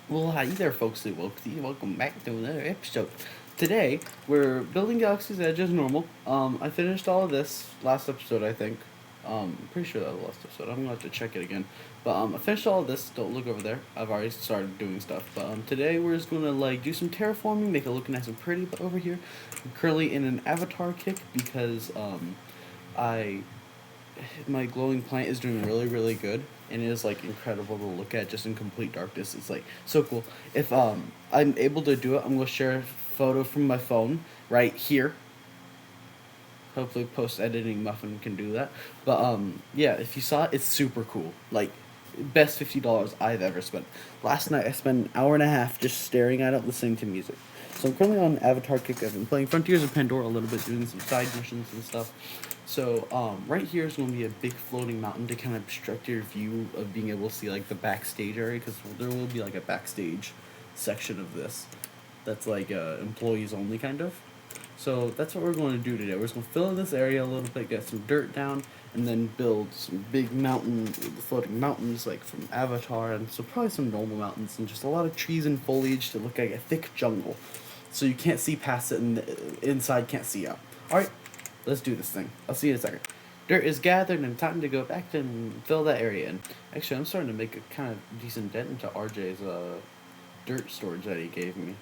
Well, hi there, folks. Welcome back to another episode. Today, we're building Galaxy's Edge as normal. I finished all of this last episode, I think. Pretty sure that was the last episode. I'm gonna have to check it again. But I finished all of this. Don't look over there. I've already started doing stuff. But today we're just gonna like do some terraforming, make it look nice and pretty. But over here, I'm currently in an avatar kick because I my glowing plant is doing really really good, and it is like incredible to look at just in complete darkness. It's like so cool. If I'm able to do it, I'm gonna share a photo from my phone right here. Hopefully post editing muffin can do that. But yeah, if you saw it, it's super cool. Like best $50 I've ever spent. Last night I spent an hour and a half just staring at it, listening to music. So I'm currently on Avatar Kick. I've been playing Frontiers of Pandora a little bit, doing some side missions and stuff. So right here is going to be a big floating mountain to kind of obstruct your view of being able to see like the backstage area, because there will be like a backstage section of this that's like employees only kind of. So that's what we're going to do today. We're just going to fill in this area a little bit, get some dirt down, and then build some big mountain, floating mountains like from Avatar, and so probably some normal mountains, and just a lot of trees and foliage to look like a thick jungle. So you can't see past it, and the inside can't see out. Alright, let's do this thing. I'll see you in a second. Dirt is gathered, and time to go back and fill that area in. Actually, I'm starting to make a kind of decent dent into RJ's dirt storage that he gave me.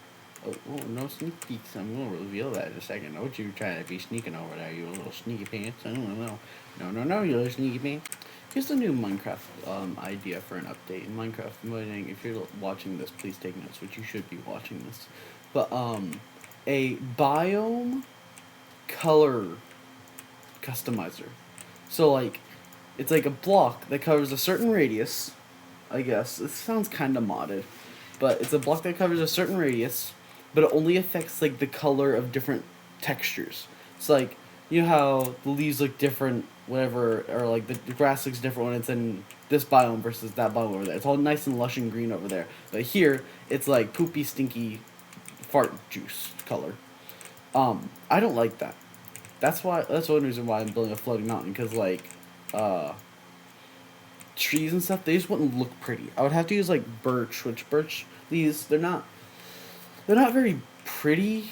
Oh, no sneak peeks. I'm gonna reveal that in a second. Don't you try to be sneaking over there, you little sneaky pants. I don't know. No, you little sneaky pants. Here's the new Minecraft idea for an update. In Minecraft modding, if you're watching this, please take notes, which you should be watching this. But a biome color customizer. So like, it's like a block that covers a certain radius. I guess it sounds kind of modded, but it's a block that covers a certain radius, but it only affects like the color of different textures. It's like, you know how the leaves look different, whatever, or like the grass looks different when it's in this biome versus that biome over there. It's all nice and lush and green over there, but here it's like poopy, stinky, fart juice color. I don't like that. That's one reason why I'm building a floating mountain, because like uh trees and stuff, they just wouldn't look pretty. I would have to use like birch, which birch leaves, they're not very pretty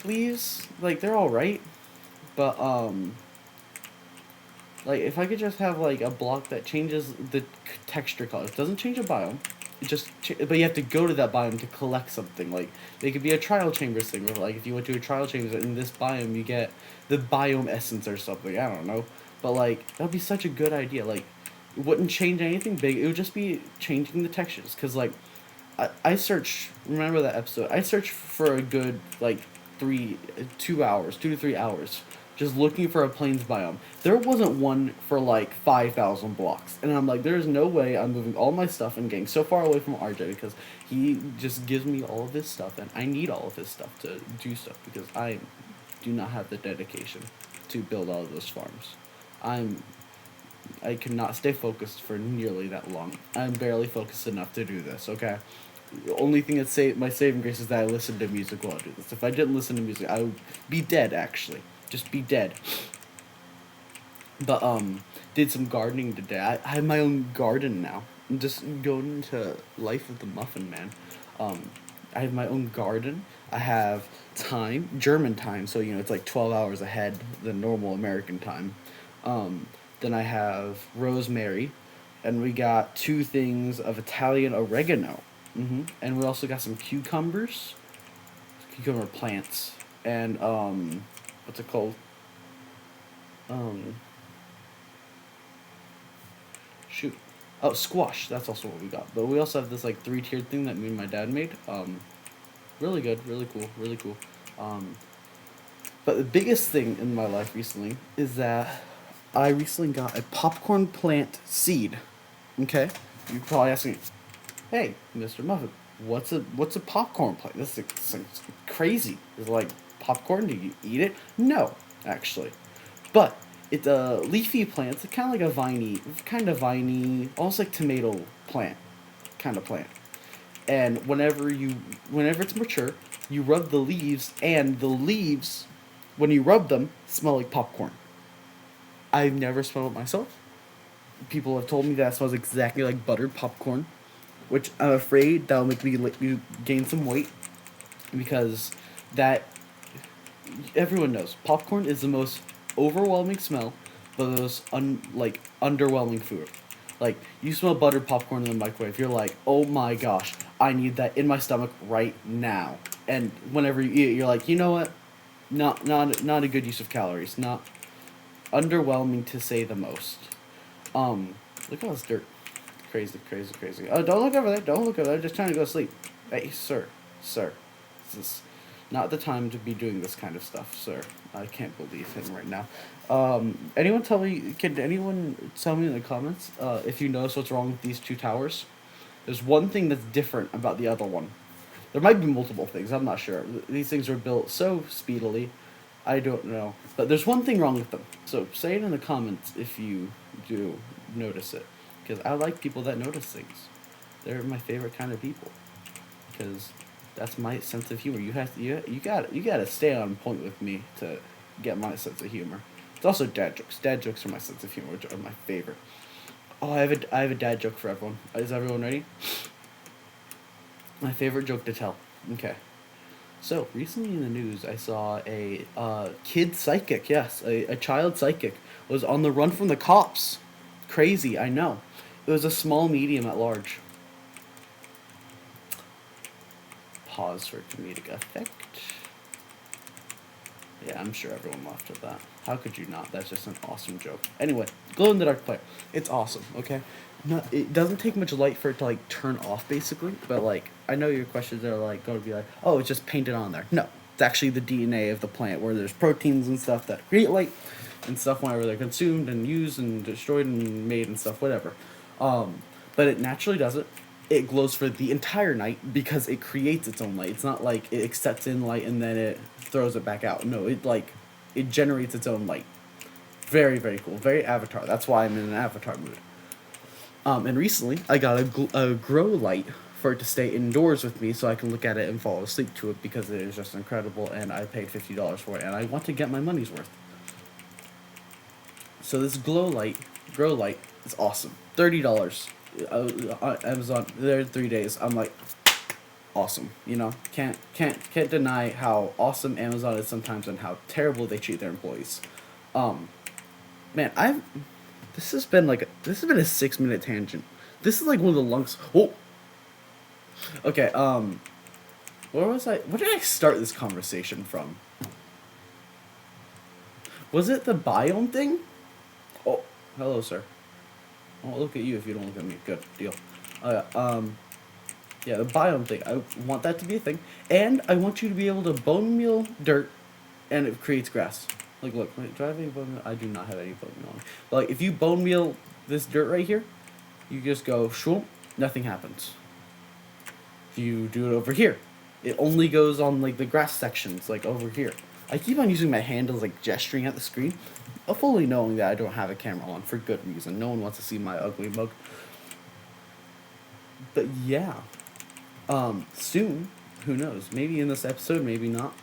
leaves. Like they're all right, but like if I could just have like a block that changes the texture color, it doesn't change a biome. But you have to go to that biome to collect something. Like they could be a trial chambers thing, where like if you went to a trial chamber in this biome, you get the biome essence or something. I don't know, but like that'd be such a good idea. Like it wouldn't change anything big. It would just be changing the textures. Cause like I search. Remember that episode? I searched for a good like 2 hours, 2 to 3 hours, just looking for a plains biome. There wasn't one for like 5,000 blocks, and I'm like, there's no way I'm moving all my stuff and getting so far away from RJ, because he just gives me all of his stuff, and I need all of his stuff to do stuff because I do not have the dedication to build all of those farms. I'm I cannot stay focused for nearly that long. I'm barely focused enough to do this. Okay, the only thing that my saving grace is that I listen to music while I do this. If I didn't listen to music, I would be dead. Actually, just be dead. But did some gardening today. I have my own garden now. I'm just going into life of the muffin man. I have my own garden. I have time, German time, so it's like 12 hours ahead than normal American time. Um, then I have rosemary, and we got two things of Italian oregano. And we also got some cucumber plants, and what's it called? Um, shoot. Oh, squash. That's also what we got. But we also have this like three-tiered thing that me and my dad made. Really good, really cool, really cool. Um, but the biggest thing in my life recently is that I recently got a popcorn plant seed. Okay, you're probably asking, "Hey, Mr. Muffin, what's a popcorn plant? This is crazy. Is it like popcorn? Do you eat it? No, actually, but it's a leafy plant. It's kind of like a viney, almost like tomato plant, kind of plant. And whenever it's mature, you rub the leaves, and the leaves, when you rub them, smell like popcorn. I've never smelled it myself. People have told me that it smells exactly like buttered popcorn. which I'm afraid that'll make me you gain some weight because that everyone knows popcorn is the most overwhelming smell, but the most underwhelming food. Like you smell buttered popcorn in the microwave, you're like, oh my gosh, I need that in my stomach right now. And whenever you eat it, you're like, you know what? Not a good use of calories. Not underwhelming to say the most. Look at all this dirt. Crazy, crazy, crazy. Oh, don't look over there. Don't look over there. Just trying to go to sleep. Hey, sir, this is not the time to be doing this kind of stuff, sir. I can't believe him right now. Anyone tell me? Can anyone tell me in the comments if you notice what's wrong with these two towers? There's one thing that's different about the other one. There might be multiple things. I'm not sure. These things were built so speedily. I don't know. But there's one thing wrong with them. So say it in the comments if you do notice it. Because I like people that notice things. They're my favorite kind of people. Because that's my sense of humor. You gotta stay on point with me to get my sense of humor. It's also dad jokes. Dad jokes are my sense of humor, which are my favorite. Oh, I have a dad joke for everyone. Is everyone ready? My favorite joke to tell. Okay. So, recently in the news, I saw a kid psychic, yes, a child psychic, was on the run from the cops. Crazy, I know. It was a small medium at large. Pause for comedic effect. Yeah, I'm sure everyone laughed at that. How could you not? That's just an awesome joke. Anyway, glow in the dark player. It's awesome, okay? No, it doesn't take much light for it to like turn off basically, but like I know your questions are like going to be like, oh, it's just painted on there. No, it's actually the DNA of the plant where there's proteins and stuff that create light and stuff whenever they're consumed and used and destroyed and made and stuff, whatever. But it naturally does it. It glows for the entire night because it creates its own light. It's not like it accepts in light and then it throws it back out. No, it generates its own light. Very, very cool. Very Avatar. That's why I'm in an Avatar mood. And recently, I got a grow light for it to stay indoors with me so I can look at it and fall asleep to it because it is just incredible and I paid $50 for it and I want to get my money's worth. So this grow light is awesome. $30. On Amazon, there 3 days. I'm like, awesome. You know, can't deny how awesome Amazon is sometimes and how terrible they treat their employees. Man, this has been a 6-minute tangent. This is like one of the longest. Oh. Okay. Where was I? Where did I start this conversation from? Was it the biome thing? Oh, hello, sir. I won't look at you if you don't look at me. Good deal. Yeah, the biome thing. I want that to be a thing, and I want you to be able to bone meal dirt, and it creates grass. Like, look, wait, do I have any bone meal? I do not have any bone meal on me. But, like, if you bone meal this dirt right here, you just go, shwoop, nothing happens. If you do it over here, it only goes on, like, the grass sections, like, over here. I keep on using my hand as, like, gesturing at the screen, fully knowing that I don't have a camera on, for good reason. No one wants to see my ugly mug. But, yeah. Soon, who knows, maybe in this episode, maybe not,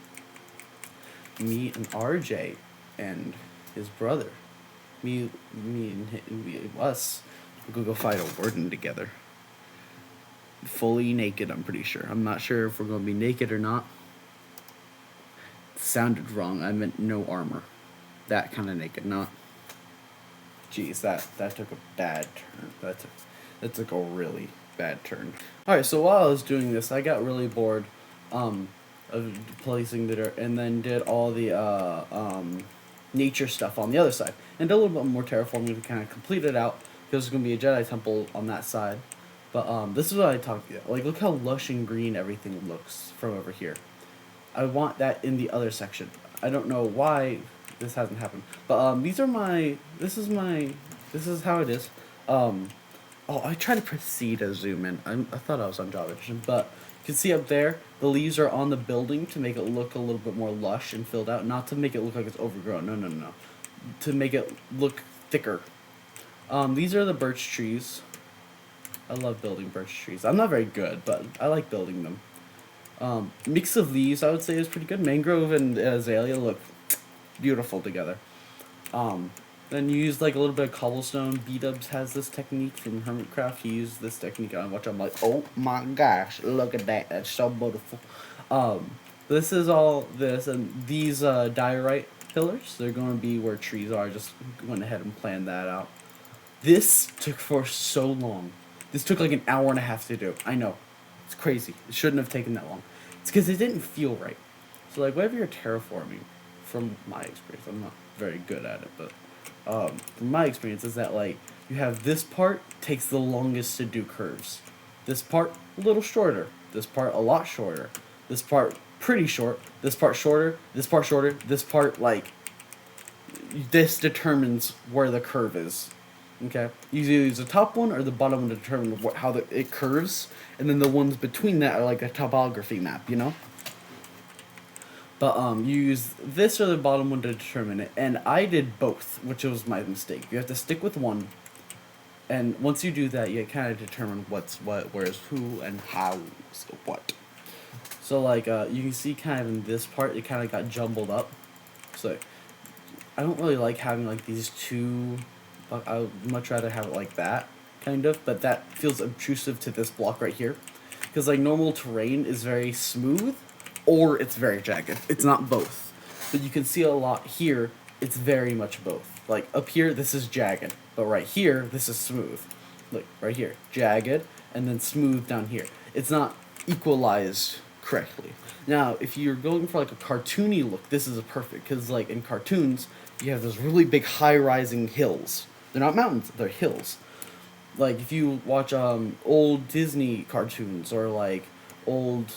me and RJ and his brother, us, we'll go fight a warden together. Fully naked, I'm pretty sure. I'm not sure if we're going to be naked or not. It sounded wrong. I meant no armor. That kind of naked, not. Jeez, that took a bad turn. That took a really bad turn. Alright, so while I was doing this, I got really bored of placing the dirt, and then did all the nature stuff on the other side, and did a little bit more terraforming to kind of complete it out, because there's going to be a Jedi temple on that side. But this is what I talked about. Like, look how lush and green everything looks from over here. I want that in the other section. I don't know why this hasn't happened, but this is how it is. Oh, I try to proceed to zoom in. I thought I was on Java Edition, but you can see up there, the leaves are on the building to make it look a little bit more lush and filled out, not to make it look like it's overgrown. No. To make it look thicker. These are the birch trees. I love building birch trees. I'm not very good, but I like building them. Mix of leaves, I would say, is pretty good. Mangrove and azalea look beautiful together. And Then you use like a little bit of cobblestone. B-Dubs has this technique from Hermit Craft. He used this technique, and I watch. I'm like, oh my gosh, look at that! That's so beautiful. Um, this is all this, and these diorite pillars. They're going to be where trees are. I just went ahead and planned that out. This took for so long. This took like an hour and a half to do. I know, it's crazy. It shouldn't have taken that long. It's because it didn't feel right. So like, whenever you're terraforming, from my experience, I'm not very good at it, but from my experience is that like you have this part takes the longest to do curves, this part a little shorter, this part a lot shorter, this part pretty short, this part shorter, this part shorter, this part like this determines where the curve is. Okay, you either use the top one or the bottom one to determine how it curves, and then the ones between that are like a topography map, you know. But you use this or the bottom one to determine it, and I did both, which was my mistake. You have to stick with one, and once you do that, you kind of determine what's what, where's who, and how's what. So like you can see kind of in this part, it kind of got jumbled up. So I don't really like having like these two. I would much rather have it like that, kind of, but that feels obtrusive to this block right here. Because like normal terrain is very smooth, or it's very jagged. It's not both. But you can see a lot here, it's very much both. Like up here, this is jagged, but right here, this is smooth. Look, right here, jagged, and then smooth down here. It's not equalized correctly. Now, if you're going for like a cartoony look, this is a perfect, because like in cartoons, you have those really big high-rising hills. They're not mountains, they're hills. Like if you watch old Disney cartoons or like old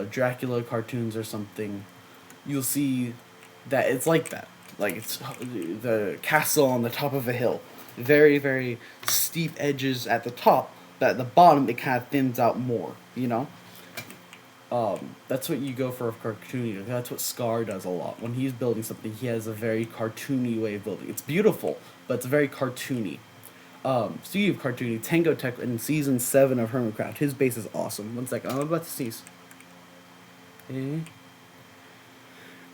Dracula cartoons or something, you'll see that it's like that. Like it's the castle on the top of a hill, very very steep edges at the top. But at the bottom, it kind of thins out more. You know. That's what you go for a cartoony. That's what Scar does a lot. When he's building something, he has a very cartoony way of building. It's beautiful, but it's very cartoony. Speaking of cartoony, Tango Tech in season 7 of Hermitcraft, his base is awesome. One second, I'm about to sneeze. Nope,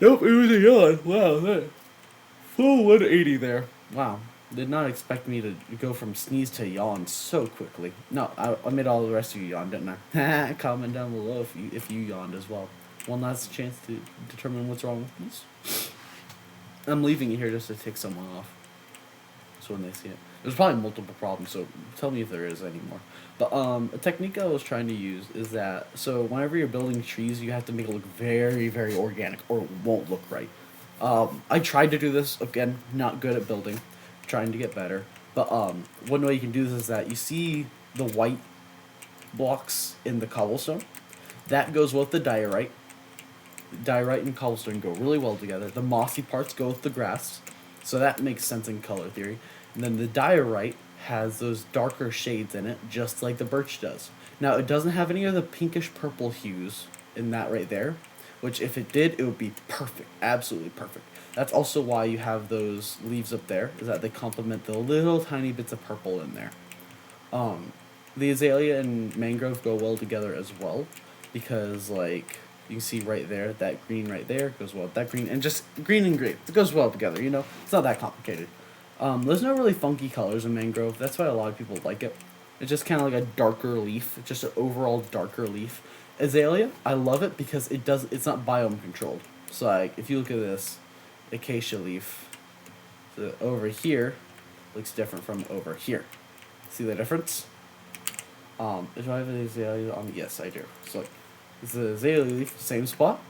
it was a yawn. Wow, that full 180 there. Wow, did not expect me to go from sneeze to yawn so quickly. No, I made all the rest of you yawn, didn't I? Comment down below if you yawned as well. One last chance to determine what's wrong with this. I'm leaving it here just to tick someone off. So when they see it. There's probably multiple problems, so tell me if there is any more. But a technique I was trying to use is that, so whenever you're building trees, you have to make it look very, very organic, or it won't look right. I tried to do this, again, not good at building, trying to get better. But one way you can do this is that you see the white blocks in the cobblestone. That goes with the diorite. Diorite and cobblestone go really well together. The mossy parts go with the grass. So that makes sense in color theory. And then the diorite has those darker shades in it, just like the birch does. Now, it doesn't have any of the pinkish purple hues in that right there, which if it did, it would be perfect, absolutely perfect. That's also why you have those leaves up there, is that they complement the little tiny bits of purple in there. The azalea and mangrove go well together as well, because like you can see right there, that green right there goes well with that green, and just green and green, it goes well together, you know? It's not that complicated. There's no really funky colors in mangrove, that's why a lot of people like it. It's just kind of like a darker leaf, just an overall darker leaf. Azalea, I love it because it's not biome controlled. So like, if you look at this acacia leaf, so over here, looks different from over here. See the difference? Do I have an azalea on? Yes, I do. So it's the azalea leaf, same spot,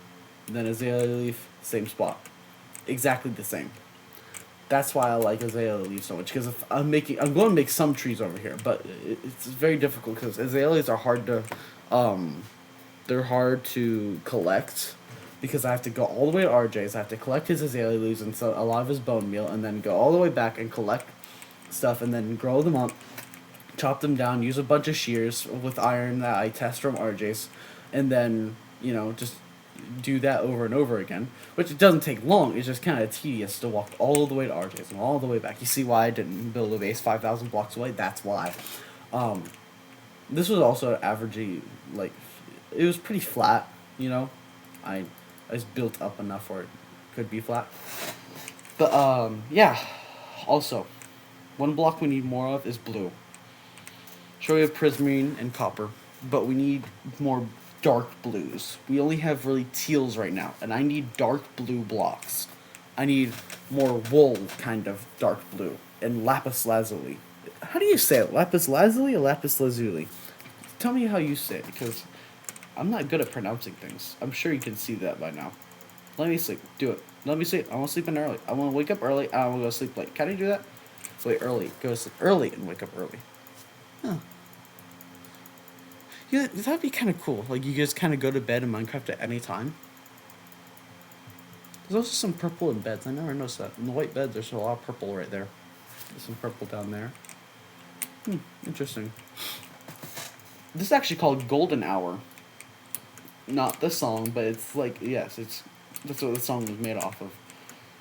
and then azalea leaf, same spot. Exactly the same. That's why I like azalea leaves so much, because if I'm going to make some trees over here, but it's very difficult because azaleas are hard to, they're hard to collect, because I have to go all the way to RJ's, I have to collect his azalea leaves and so a lot of his bone meal, and then go all the way back and collect stuff, and then grow them up, chop them down, use a bunch of shears with iron that I test from RJ's, and then, you know, just do that over and over again, which it doesn't take long. It's just kind of tedious to walk all the way to RJ's and all the way back. You see why I didn't build a base 5,000 blocks away? That's why. This was also averagely, like, it was pretty flat, you know? I just built up enough where it could be flat. But, yeah. Also, one block we need more of is blue. Sure, we have prismarine and copper, but we need more dark blues. We only have really teals right now, and I need dark blue blocks. I need more wool kind of dark blue and lapis lazuli. How do you say it? Lapis lazuli or lapis lazuli? Tell me how you say it, because I'm not good at pronouncing things. I'm sure you can see that by now. Let me sleep. Do it. Let me sleep. I want to sleep in early. I want to wake up early. I want to go to sleep late. Can I do that? Wait, early. Go to sleep early and wake up early. Huh. Yeah, that'd be kind of cool. Like, you just kind of go to bed in Minecraft at any time. There's also some purple in beds. I never noticed that. In the white beds, there's a lot of purple right there. There's some purple down there. Interesting. This is actually called Golden Hour. Not the song, but it's like, yes, that's what the song was made off of.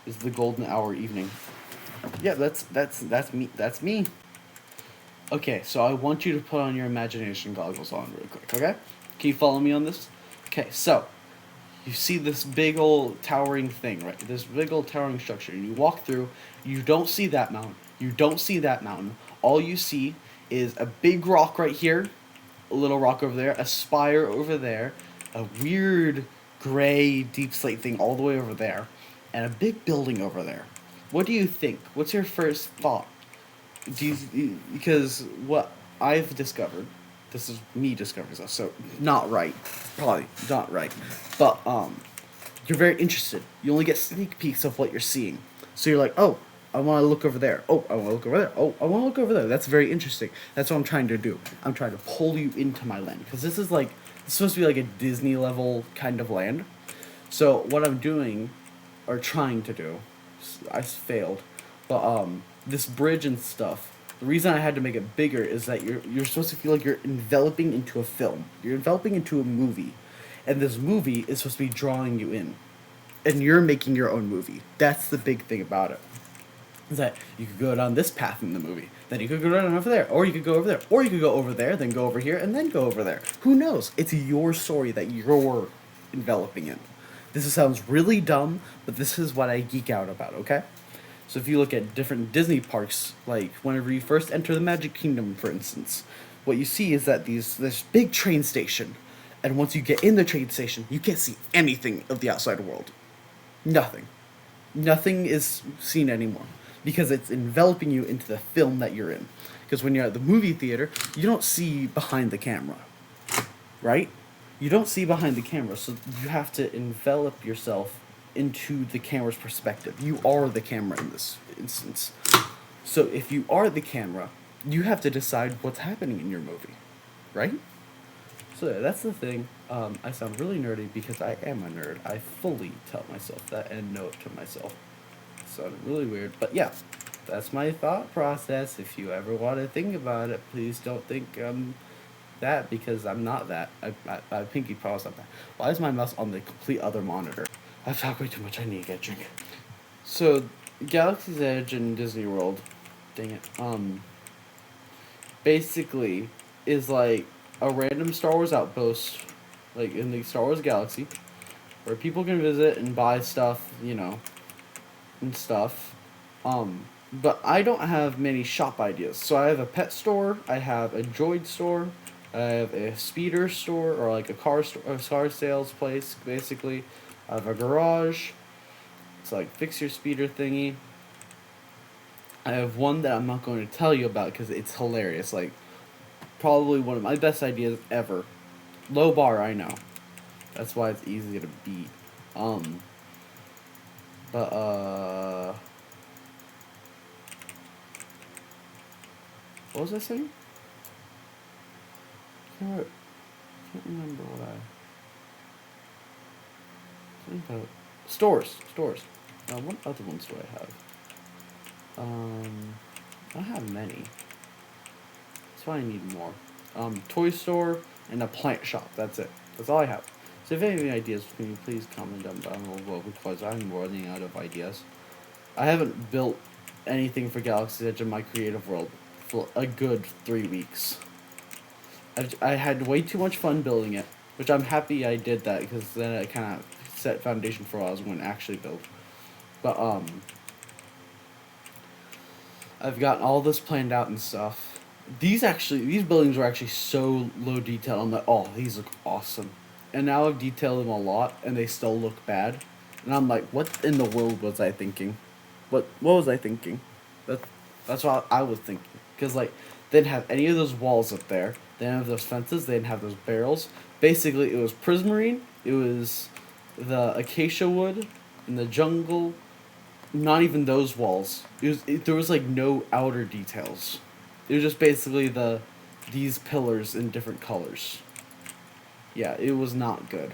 Is the Golden Hour evening. Yeah, that's me. That's me. Okay, so I want you to put on your imagination goggles on really quick, okay? Can you follow me on this? Okay, so you see this big old towering thing, right? This big old towering structure. And you walk through, you don't see that mountain. You don't see that mountain. All you see is a big rock right here, a little rock over there, a spire over there, a weird gray deep slate thing all the way over there, and a big building over there. What do you think? What's your first thought? Because what I've discovered, this is me discovering stuff, so not right, probably not right, but you're very interested. You only get sneak peeks of what you're seeing, so you're like, oh, I want to look over there. Oh, I want to look over there. Oh, I want to look over there. That's very interesting. That's what I'm trying to do. I'm trying to pull you into my land, because this is like, it's supposed to be like a Disney level kind of land. So what I'm doing, or trying to do, I failed, but this bridge and stuff. The reason I had to make it bigger is that you're supposed to feel like you're enveloping into a film. You're enveloping into a movie, and this movie is supposed to be drawing you in, and you're making your own movie. That's the big thing about it. Is that you could go down this path in the movie, then you could go down over there, or you could go over there, or you could go over there, then go over here, and then go over there. Who knows? It's your story that you're enveloping in. This sounds really dumb, but this is what I geek out about, okay? So if you look at different Disney parks, like whenever you first enter the Magic Kingdom, for instance, what you see is that this big train station, and once you get in the train station, you can't see anything of the outside world. Nothing. Nothing is seen anymore, because it's enveloping you into the film that you're in. Because when you're at the movie theater, you don't see behind the camera, right? You don't see behind the camera, so you have to envelop yourself into the camera's perspective. You are the camera in this instance. So if you are the camera, you have to decide what's happening in your movie, right? So yeah, that's the thing. I sound really nerdy because I am a nerd. I fully tell myself that and know it to myself. It sounded really weird, but yeah, that's my thought process. If you ever want to think about it, please don't think that, because I'm not that. I pinky promise I'm that. Why is my mouse on the complete other monitor? I've talked way too much. I need to get a drink. So, Galaxy's Edge and Disney World, dang it, basically is like a random Star Wars outpost, like in the Star Wars galaxy, where people can visit and buy stuff, you know, and stuff. But I don't have many shop ideas. So I have a pet store, I have a droid store, I have a speeder store, or like a car store, a car sales place, basically. I have a garage. It's like fix your speeder thingy. I have one that I'm not going to tell you about because it's hilarious. Like, probably one of my best ideas ever. Low bar, I know. That's why it's easy to beat. What was I saying? Can't remember what Stores. What other ones do I have? I don't have many. That's why I need more. Toy store and a plant shop. That's it. That's all I have. So if you have any ideas, can you please comment down below, because I'm running out of ideas. I haven't built anything for Galaxy's Edge in my creative world for a good 3 weeks. I had way too much fun building it, which I'm happy I did that, because then it kind of set foundation for what I was going to actually build. But I've gotten all this planned out and stuff. These buildings were actually so low detail. I'm like, oh, these look awesome. And now I've detailed them a lot, and they still look bad. And I'm like, what in the world was I thinking? What was I thinking? That that's what I was thinking. Cause like they didn't have any of those walls up there. They didn't have those fences. They didn't have those barrels. Basically, it was prismarine. It was the acacia wood in the jungle. Not even those walls. There was like no outer details. It was just basically these pillars in different colors. Yeah, it was not good.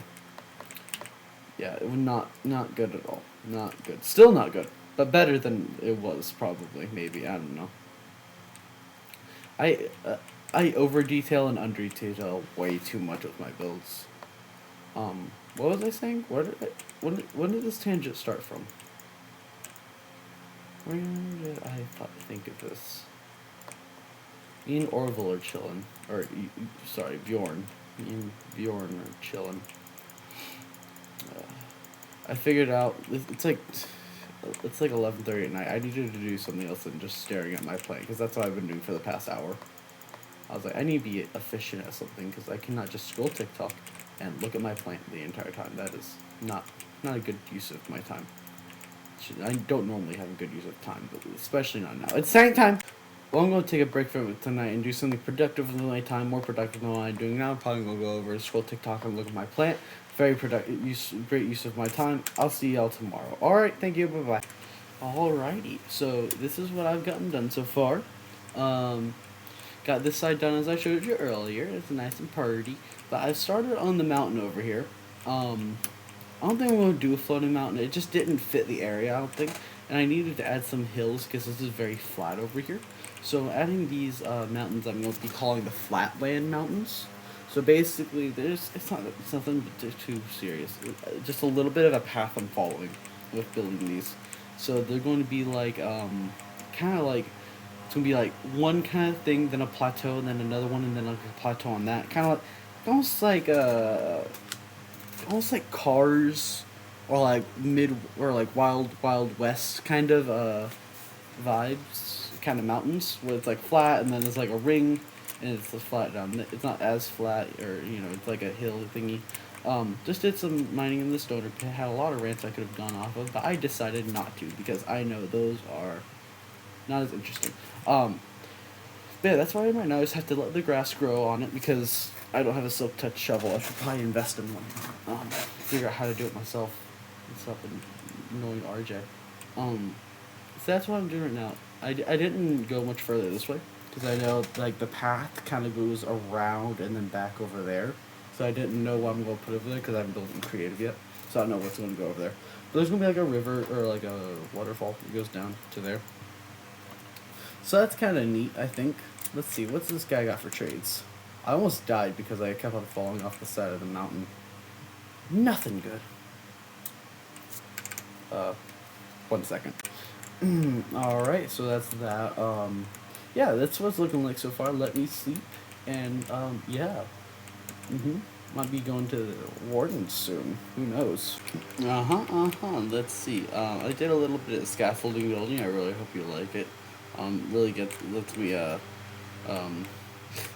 Yeah, it was not good at all. Not good. Still not good, but better than it was probably. Maybe I don't know. I uh, I over detail and under detail way too much with my builds. What was I saying? When did this tangent start from? Where did I think of this? Me and Orville are chilling. Sorry, Bjorn. Me and Bjorn are chilling. I figured out it's like 11:30 at night. I needed to do something else than just staring at my plant because that's what I've been doing for the past hour. I was like, I need to be efficient at something because I cannot just scroll TikTok and look at my plant the entire time. That is not a good use of my time. I don't normally have a good use of time, but especially not now. It's snack time. Well, I'm going to take a break from it tonight and do something productive with my time, more productive than what I'm doing now. I'm probably going to go over and scroll TikTok and look at my plant. Very productive, great use of my time. I'll see y'all tomorrow. Alright, thank you, bye-bye. Alrighty, so this is what I've gotten done so far. Got this side done as I showed you earlier. It's nice and pretty. But I started on the mountain over here. I don't think I'm going to do a floating mountain. It just didn't fit the area, I don't think. And I needed to add some hills because this is very flat over here. So adding these mountains, I'm going to be calling the Flatland Mountains. So basically, it's nothing too serious. Just a little bit of a path I'm following with building these. So they're going to be like, kind of like, it's going to be like one kind of thing, then a plateau, and then another one, and then like a plateau on that. Kind of like, almost like Cars, or like Wild West kind of vibes, kind of mountains where it's like flat and then there's like a ring and it's flat down. It's not as flat, or it's like a hill thingy. Just did some mining in the stoner pit. Had a lot of rants I could have gone off of, but I decided not to because I know those are not as interesting. But yeah, that's why right now I just have to let the grass grow on it because I don't have a silk touch shovel. I should probably invest in one. Figure out how to do it myself and stuff, and knowing RJ. So that's what I'm doing right now. I didn't go much further this way because I know like the path kind of goes around and then back over there. So I didn't know what I'm going to put over there because I haven't built it creative yet. So I don't know what's going to go over there. But there's going to be like a river or like a waterfall that goes down to there. So that's kind of neat, I think. Let's see, what's this guy got for trades? I almost died because I kept on falling off the side of the mountain. Nothing good. 1 second. Alright, so that's that. Yeah, that's what it's looking like so far. Let me sleep. And, yeah. Might be going to the Warden soon. Who knows? Let's see. I did a little bit of scaffolding building. I really hope you like it. Really lets me,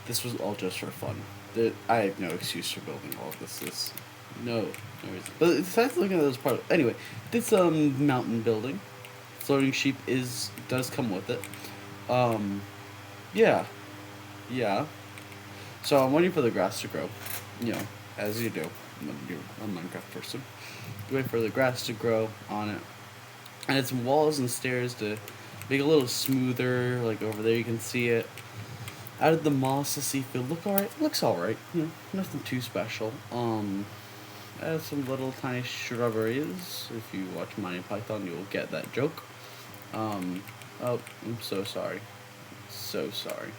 this was all just for fun. I have no excuse for building all of this. No reason. But besides looking at those parts, anyway, did some mountain building. Floating sheep does come with it. Yeah. So I'm waiting for the grass to grow. As you do. You're a Minecraft person. Wait for the grass to grow on it. And it's walls and stairs to make it a little smoother. Like over there, you can see it. Added the moss to see if it looks alright. Nothing too special. Added some little tiny shrubberies. If you watch Monty Python, you'll get that joke. Oh, I'm so sorry. So sorry.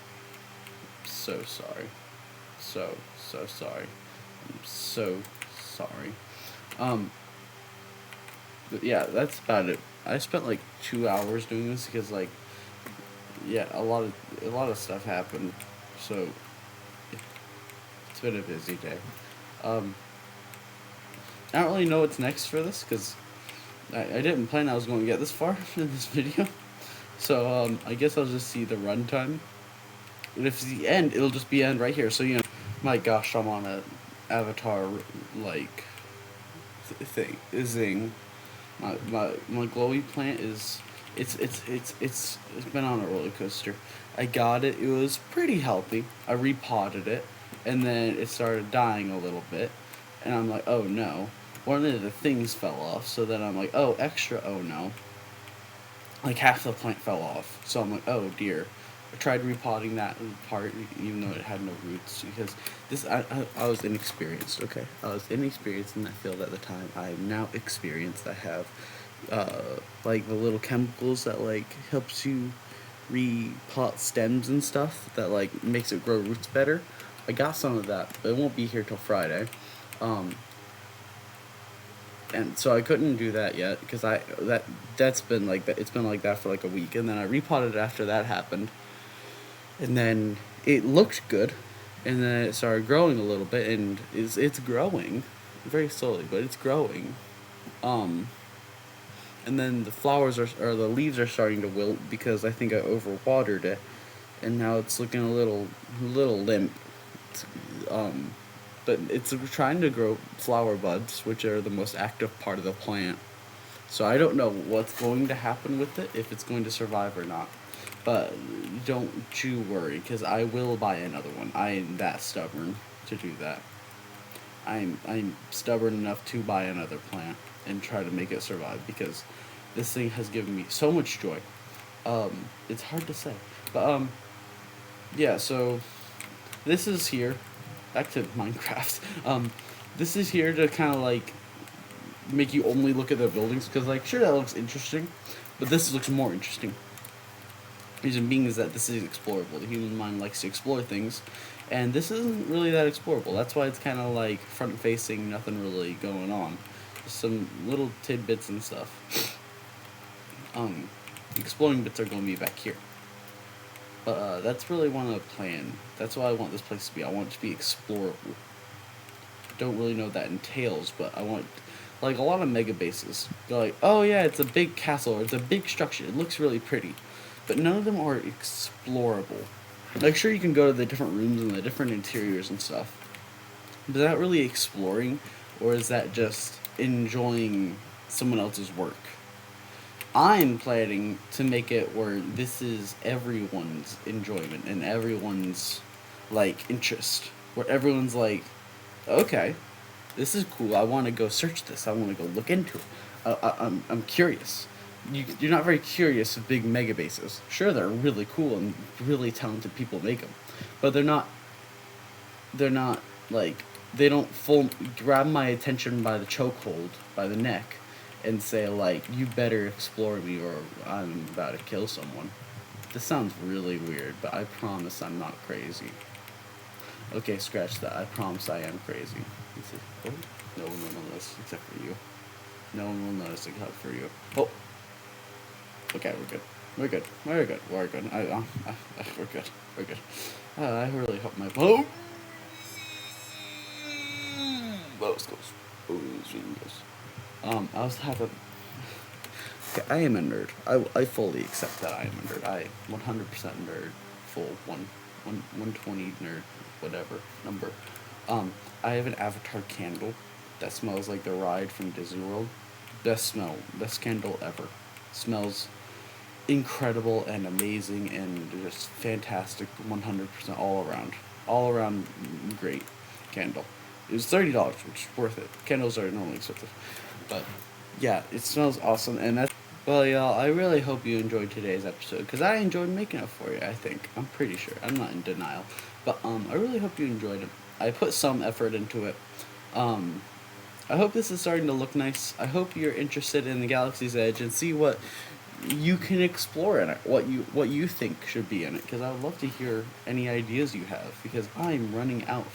So sorry. So sorry. I'm so sorry. But yeah, that's about it. I spent like 2 hours doing this because a lot of stuff happened, so it's been a busy day. I don't really know what's next for this because I didn't plan I was going to get this far in this video. So I guess I'll just see the runtime. And if it's the end, it'll just be end right here. So my gosh, I'm on a avatar like zing. My glowy plant is it's been on a roller coaster. I got it. It was pretty healthy. I repotted it, and then it started dying a little bit, and I'm like, oh no. One of the things fell off. So then I'm like, oh extra. Oh no. Like half the plant fell off. So I'm like, oh dear. I tried repotting that part, even though it had no roots, because I was inexperienced. Okay, I was inexperienced in that field at the time. I'm now experienced. I have like the little chemicals that like helps you repot stems and stuff that like makes it grow roots better. I got some of that, but it won't be here till Friday. Um, and so I couldn't do that yet because that's been like that. It's been like that for like a week, and then I repotted after that happened, and then it looked good, and then it started growing a little bit, and it's growing very slowly, but it's growing. Um, and then the flowers are or the leaves are starting to wilt because I think I overwatered it, and now it's looking a little limp. It's, um, but it's trying to grow flower buds, which are the most active part of the plant. So I don't know what's going to happen with it, if it's going to survive or not. But don't you worry, because I will buy another one. I am that stubborn to do that. I'm stubborn enough to buy another plant and try to make it survive because this thing has given me so much joy. It's hard to say, but yeah. So this is here. Back to Minecraft. This is here to kind of like make you only look at the buildings because like sure that looks interesting, but this looks more interesting. Reason being is that this is explorable. The human mind likes to explore things, and this isn't really that explorable. That's why it's kind of like front facing, nothing really going on. Just some little tidbits and stuff. The exploring bits are going to be back here. But that's really one of the plan. That's what I want this place to be. I want it to be explorable. Don't really know what that entails, but I want like a lot of mega bases. They're like, oh yeah, it's a big castle or it's a big structure. It looks really pretty, but none of them are explorable. Like sure you can go to the different rooms and the different interiors and stuff, but is that really exploring, or is that just enjoying someone else's work? I'm planning to make it where this is everyone's enjoyment and everyone's like interest, where everyone's like, okay, this is cool. I want to go search this. I want to go look into it. I'm curious. You're not very curious of big mega bases. Sure, they're really cool and really talented people make them, but they're not. They're not like they don't full grab my attention by the chokehold, by the neck, and say like, "You better explore me, or I'm about to kill someone." This sounds really weird, but I promise I'm not crazy. Okay, scratch that. I promise I am crazy. Oh, no one will notice except for you. No one will notice except for you. Oh, okay, we're good. We're good. We're good. We're good. We're good. We're good. I really hope my those goes. Oh, I was having. Okay, I am a nerd. I fully accept that I am a nerd. I 100% nerd. Full 120 nerd, whatever number. I have an avatar candle that smells like the ride from Disney World. Best candle ever. Smells incredible and amazing and just fantastic. 100% all around great candle. It was $30, which is worth it. Candles are normally expensive, but yeah, it smells awesome. And that's well, y'all. I really hope you enjoyed today's episode because I enjoyed making it for you. I think I'm pretty sure. I'm not in denial, but I really hope you enjoyed it. I put some effort into it. Um, I hope this is starting to look nice. I hope you're interested in the Galaxy's Edge and see what you can explore in it. What you think should be in it. Because I would love to hear any ideas you have. Because I'm running out.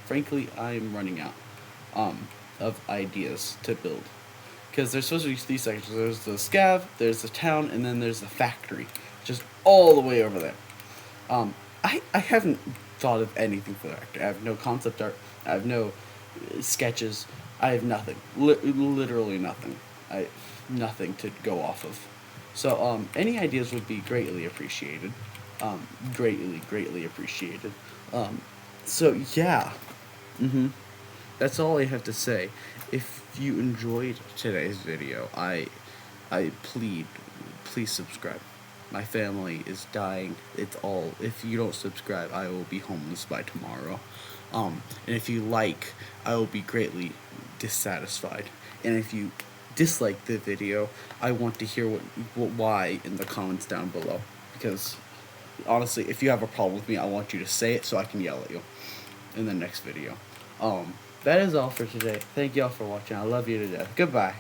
Frankly, I'm running out of ideas to build. Because there's supposed to be three sections. There's the scav, there's the town, and then there's the factory, just all the way over there. I haven't thought of anything for the factory. I have no concept art. I have no sketches. I have nothing. Literally nothing. Nothing to go off of. So any ideas would be greatly appreciated. Greatly appreciated. Um, so yeah. Mm-hmm. That's all I have to say. If you enjoyed today's video, I plead, please subscribe. My family is dying. It's all. If you don't subscribe, I will be homeless by tomorrow. And if you like, I will be greatly dissatisfied. And if you dislike the video, I want to hear why in the comments down below. Because honestly, if you have a problem with me, I want you to say it so I can yell at you in the next video. That is all for today. Thank y'all for watching. I love you to death. Goodbye.